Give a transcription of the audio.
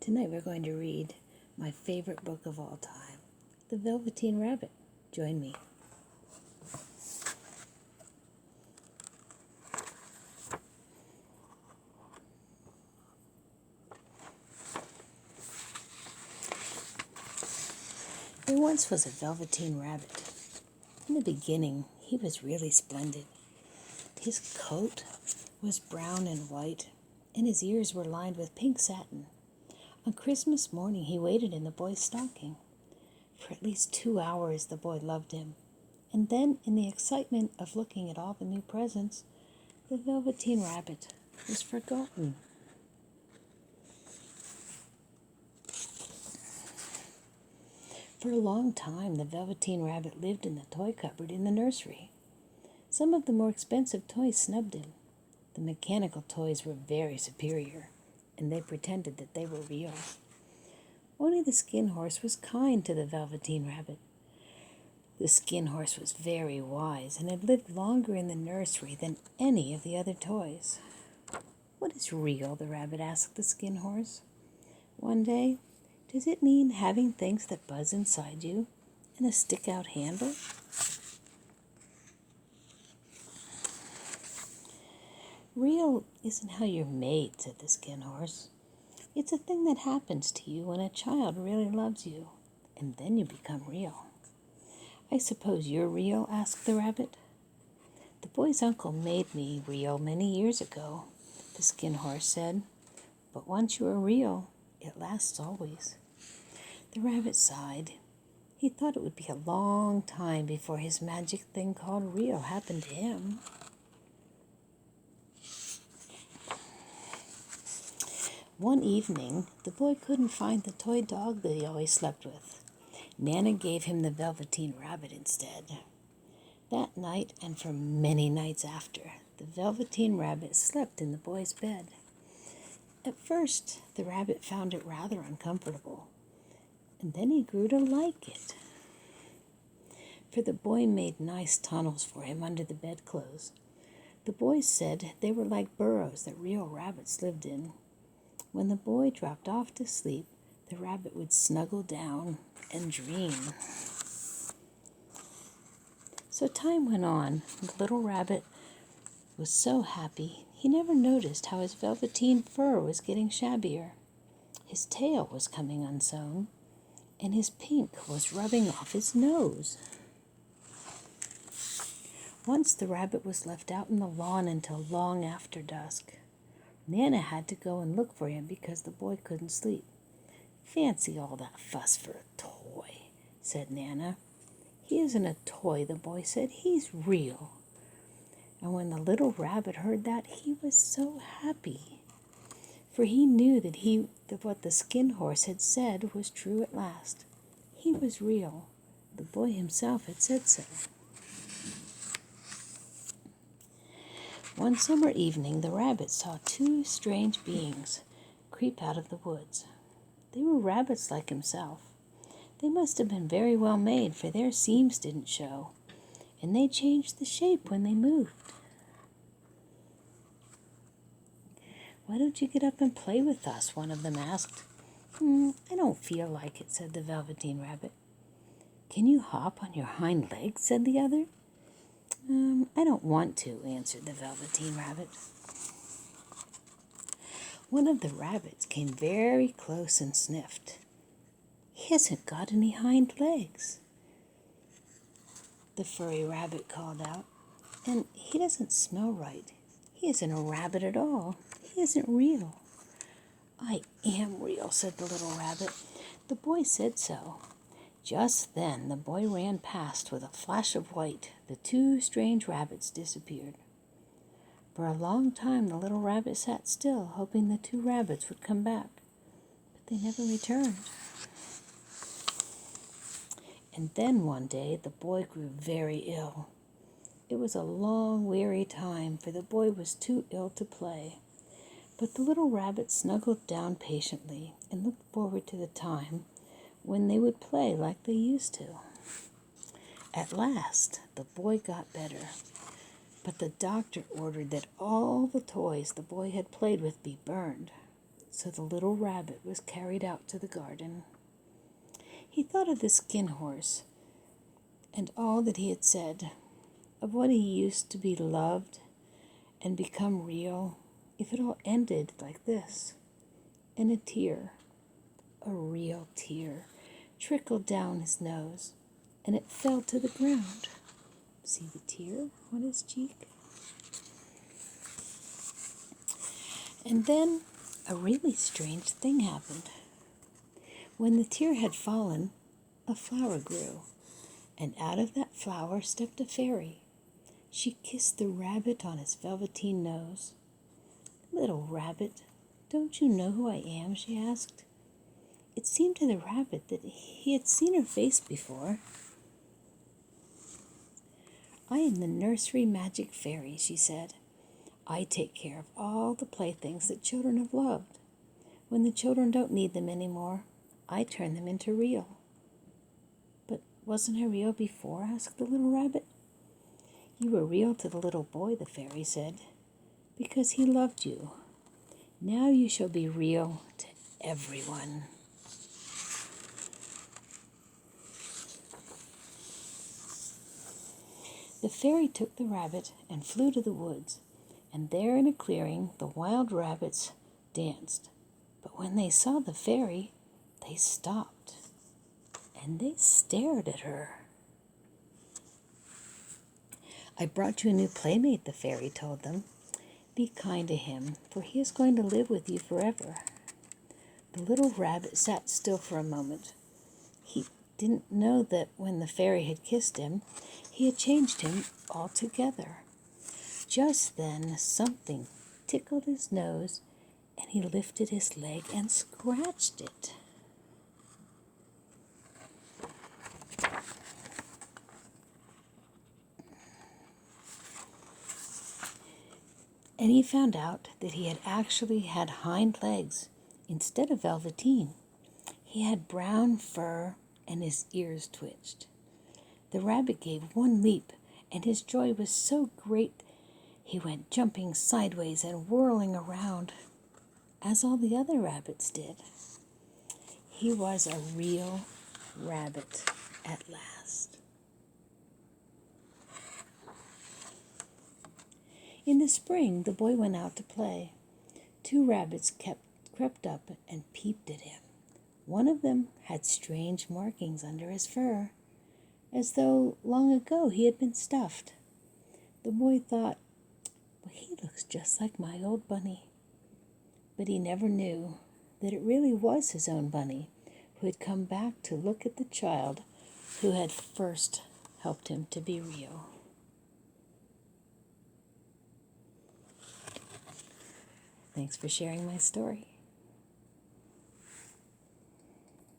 Tonight we're going to read my favorite book of all time, The Velveteen Rabbit. Join me. There once was a Velveteen Rabbit. In the beginning, he was really splendid. His coat was brown and white, and his ears were lined with pink satin. On Christmas morning, he waited in the boy's stocking. For at least 2 hours, the boy loved him. And then, in the excitement of looking at all the new presents, the Velveteen Rabbit was forgotten. For a long time, the Velveteen Rabbit lived in the toy cupboard in the nursery. Some of the more expensive toys snubbed him. The mechanical toys were very superior, and they pretended that they were real. Only the Skin Horse was kind to the Velveteen Rabbit. The Skin Horse was very wise and had lived longer in the nursery than any of the other toys. "What is real?" the rabbit asked the Skin Horse. One day, "Does it mean having things that buzz inside you and a stick-out handle?" "Real isn't how you're made," said the Skin Horse. "It's a thing that happens to you when a child really loves you, and then you become real." "I suppose you're real?" asked the rabbit. "The boy's uncle made me real many years ago," the Skin Horse said. "But once you are real, it lasts always." The rabbit sighed. He thought it would be a long time before his magic thing called real happened to him. One evening, the boy couldn't find the toy dog that he always slept with. Nana gave him the Velveteen Rabbit instead. That night, and for many nights after, the Velveteen Rabbit slept in the boy's bed. At first, the rabbit found it rather uncomfortable, and then he grew to like it. For the boy made nice tunnels for him under the bedclothes. The boy said they were like burrows that real rabbits lived in. When the boy dropped off to sleep, the rabbit would snuggle down and dream. So time went on. The little rabbit was so happy, he never noticed how his velveteen fur was getting shabbier. His tail was coming unsewn, and his pink was rubbing off his nose. Once the rabbit was left out in the lawn until long after dusk. Nana had to go and look for him because the boy couldn't sleep. "Fancy all that fuss for a toy," said Nana. "He isn't a toy," the boy said. "He's real." And when the little rabbit heard that, he was so happy. For he knew that what the Skin Horse had said was true at last. He was real. The boy himself had said so. One summer evening, the rabbit saw 2 strange beings creep out of the woods. They were rabbits like himself. They must have been very well made, for their seams didn't show, and they changed the shape when they moved. "Why don't you get up and play with us?" one of them asked. "I don't feel like it," said the Velveteen Rabbit. "Can you hop on your hind legs?" said the other. "I don't want to," answered the Velveteen Rabbit. One of the rabbits came very close and sniffed. "He hasn't got any hind legs," the furry rabbit called out. "And he doesn't smell right. He isn't a rabbit at all. He isn't real." "I am real," said the little rabbit. "The boy said so." Just then the boy ran past. With a flash of white, the 2 strange rabbits disappeared. For a long time the little rabbit sat still, hoping the 2 rabbits would come back, but they never returned. And then one day the boy grew very ill. It was a long, weary time, for the boy was too ill to play. But the little rabbit snuggled down patiently and looked forward to the time when they would play like they used to. At last, the boy got better, but the doctor ordered that all the toys the boy had played with be burned. So the little rabbit was carried out to the garden. He thought of the skin horse and all that he had said, of what he used to be loved and become real, if it all ended like this. And a real tear, trickled down his nose, and it fell to the ground. See the tear on his cheek? And then a really strange thing happened. When the tear had fallen, a flower grew, and out of that flower stepped a fairy. She kissed the rabbit on his velveteen nose. "Little rabbit, don't you know who I am?" she asked. It seemed to the rabbit that he had seen her face before. "I am the nursery magic fairy," she said. "I take care of all the playthings that children have loved. When the children don't need them anymore, I turn them into real." "But wasn't I real before?" asked the little rabbit. "You were real to the little boy," the fairy said, "because he loved you. Now you shall be real to everyone." The fairy took the rabbit and flew to the woods, and there in a clearing the wild rabbits danced. But when they saw the fairy, they stopped, and they stared at her. "I brought you a new playmate," the fairy told them. "Be kind to him, for he is going to live with you forever." The little rabbit sat still for a moment. He didn't know that when the fairy had kissed him, he had changed him altogether. Just then something tickled his nose, and he lifted his leg and scratched it. And he found out that he had actually had hind legs instead of velveteen. He had brown fur, and his ears twitched. The rabbit gave one leap, and his joy was so great he went jumping sideways and whirling around, as all the other rabbits did. He was a real rabbit at last. In the spring, the boy went out to play. Two rabbits crept up and peeped at him. One of them had strange markings under his fur, as though long ago he had been stuffed. The boy thought, "Well, he looks just like my old bunny." But he never knew that it really was his own bunny, who had come back to look at the child who had first helped him to be real. Thanks for sharing my story.